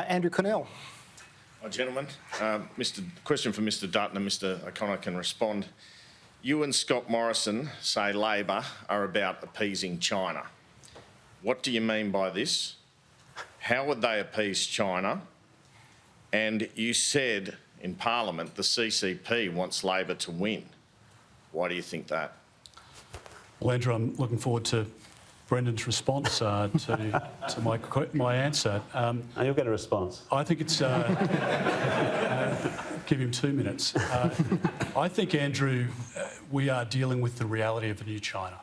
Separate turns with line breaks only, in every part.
Andrew Cornell.
Hi, gentlemen. Question for Mr Dutton, and Mr O'Connor can respond. You and Scott Morrison say Labor are about appeasing China. What do you mean by this? How would they appease China? And you said in Parliament the CCP wants Labor to win. Why do you think that?
Well, Andrew, I'm looking forward to Brendan's response to my answer.
You'll get a response.
I think it's... give him 2 minutes. I think, Andrew, we are dealing with the reality of a new China.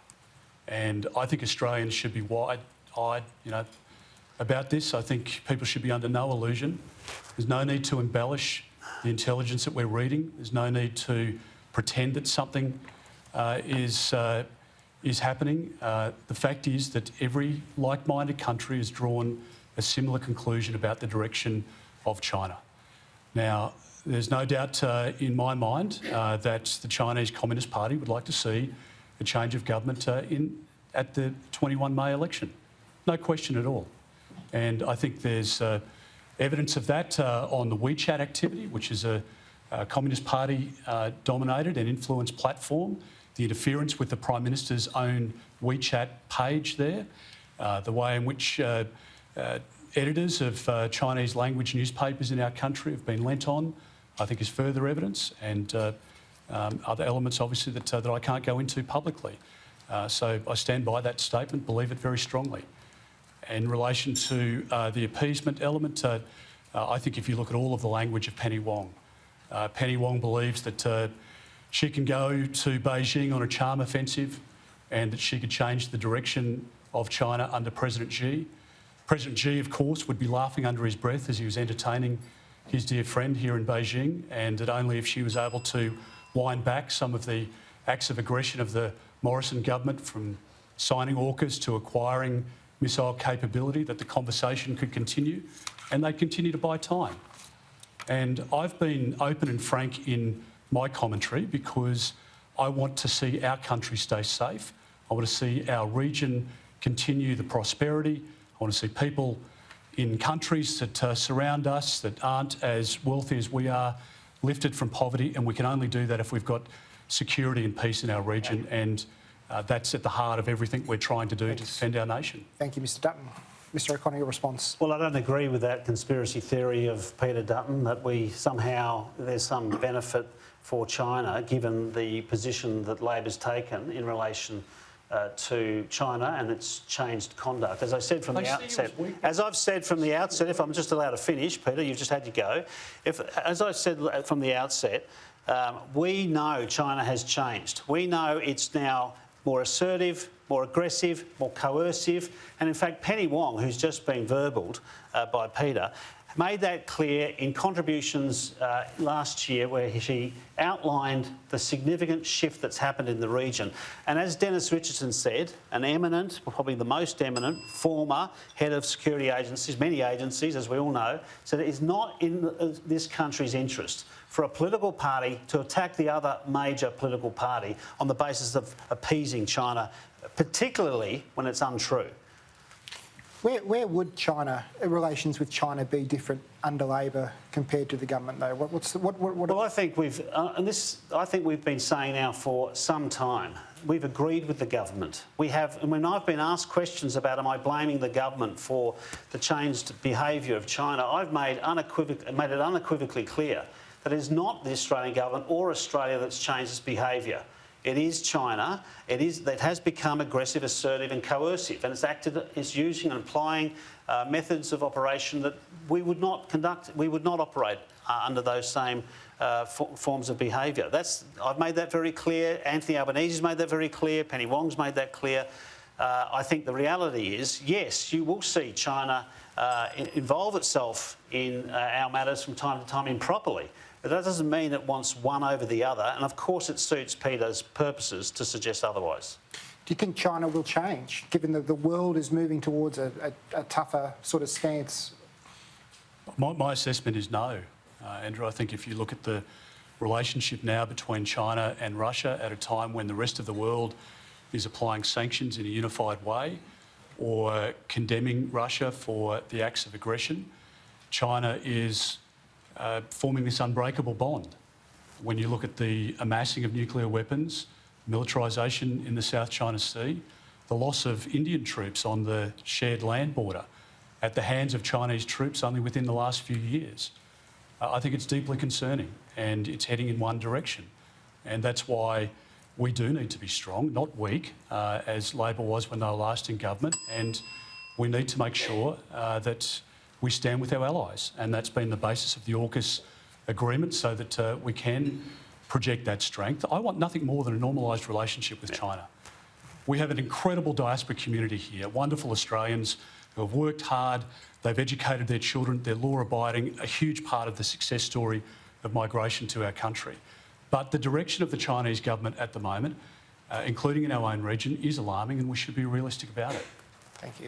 And I think Australians should be wide-eyed, about this. I think people should be under no illusion. There's no need to embellish the intelligence that we're reading. There's no need to pretend that something is happening. The fact is that every like-minded country has drawn a similar conclusion about the direction of China. Now, there's no doubt in my mind that the Chinese Communist Party would like to see a change of government at the 21 May election. No question at all. And I think there's evidence of that on the WeChat activity, which is a Communist Party dominated and influenced platform, the interference with the Prime Minister's own WeChat page there, the way in which editors of Chinese language newspapers in our country have been lent on, I think is further evidence, and other elements obviously that I can't go into publicly. So I stand by that statement, believe it very strongly. In relation to the appeasement element, I think if you look at all of the language of Penny Wong believes that she can go to Beijing on a charm offensive and that she could change the direction of China under President Xi. President Xi, of course, would be laughing under his breath as he was entertaining his dear friend here in Beijing, and that only if she was able to wind back some of the acts of aggression of the Morrison government, from signing AUKUS to acquiring missile capability, that the conversation could continue, and they continue to buy time. And I've been open and frank in my commentary because I want to see our country stay safe. I want to see our region continue the prosperity. I want to see people in countries that surround us that aren't as wealthy as we are lifted from poverty, and we can only do that if we've got security and peace in our region, and that's at the heart of everything we're trying to do to defend our nation.
Thank you, Mr Dutton. Mr O'Connor, your response.
Well, I don't agree with that conspiracy theory of Peter Dutton that there's some benefit for China given the position that Labor's taken in relation to China and its changed conduct. As I said from the outset, if I'm just allowed to finish, Peter, you've just had to go. As I said from the outset, we know China has changed. We know it's now more assertive, more aggressive, more coercive, and in fact Penny Wong, who's just been verbaled by Peter, made that clear in contributions last year, where she outlined the significant shift that's happened in the region. And as Dennis Richardson said, an eminent, probably the most eminent, former head of security agencies, many agencies, as we all know, said it is not in this country's interest for a political party to attack the other major political party on the basis of appeasing China, particularly when it's untrue.
Where would relations with China be different under Labor compared to the government, though?
Well, I think we've been saying now for some time. We've agreed with the government. And when I've been asked questions about am I blaming the government for the changed behaviour of China, I've made it unequivocally clear that it is not the Australian government or Australia that's changed its behaviour. It is China. That has become aggressive, assertive and coercive, and it's using and applying methods of operation that we would not operate under those same forms of behaviour. I've made that very clear. Anthony Albanese's made that very clear. Penny Wong's made that clear. I think the reality is, yes, you will see China involve itself in our matters from time to time improperly. But that doesn't mean it wants one over the other, and of course it suits Peter's purposes to suggest otherwise.
Do you think China will change, given that the world is moving towards a tougher sort of stance?
My assessment is no, Andrew. I think if you look at the relationship now between China and Russia at a time when the rest of the world is applying sanctions in a unified way or condemning Russia for the acts of aggression, China is forming this unbreakable bond. When you look at the amassing of nuclear weapons, militarisation in the South China Sea, the loss of Indian troops on the shared land border at the hands of Chinese troops only within the last few years. I think it's deeply concerning, and it's heading in one direction. And that's why we do need to be strong, not weak, as Labor was when they were last in government. And we need to make sure that we stand with our allies. And that's been the basis of the AUKUS agreement, so that we can project that strength. I want nothing more than a normalised relationship with China. We have an incredible diaspora community here, wonderful Australians who have worked hard, they've educated their children, they're law-abiding, a huge part of the success story of migration to our country. But the direction of the Chinese government at the moment, including in our own region, is alarming, and we should be realistic about it.
Thank you.